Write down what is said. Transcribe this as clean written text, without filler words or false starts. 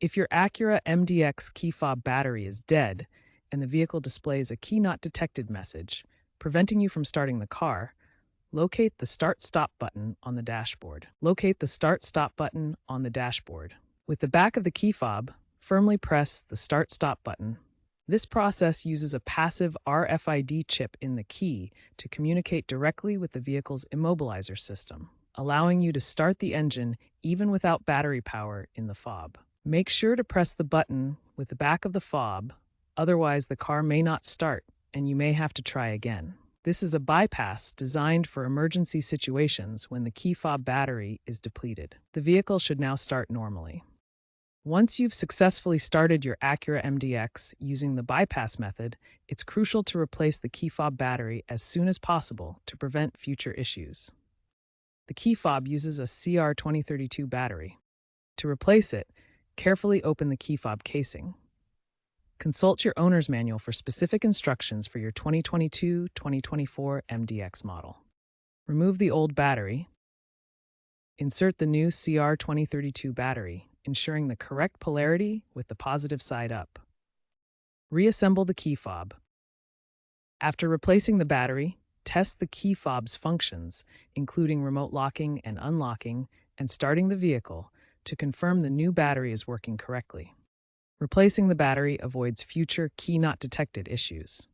If your Acura MDX key fob battery is dead and the vehicle displays a key not detected message, preventing you from starting the car, locate the Start-Stop button on the dashboard. Locate the Start-Stop button on the dashboard. With the back of the key fob, firmly press the Start-Stop button. This process uses a passive RFID chip in the key to communicate directly with the vehicle's immobilizer system, allowing you to start the engine even without battery power in the fob. Make sure to press the button with the back of the fob, otherwise the car may not start and you may have to try again. This is a bypass designed for emergency situations when the key fob battery is depleted. The vehicle should now start normally. Once you've successfully started your Acura MDX using the bypass method, it's crucial to replace the key fob battery as soon as possible to prevent future issues. The key fob uses a CR2032 battery. To replace it, carefully open the key fob casing. Consult your owner's manual for specific instructions for your 2022-2024 MDX model. Remove the old battery. Insert the new CR2032 battery, ensuring the correct polarity with the positive side up. Reassemble the key fob. After replacing the battery, test the key fob's functions, including remote locking and unlocking, and starting the vehicle to confirm the new battery is working correctly. Replacing the battery avoids future key not detected issues.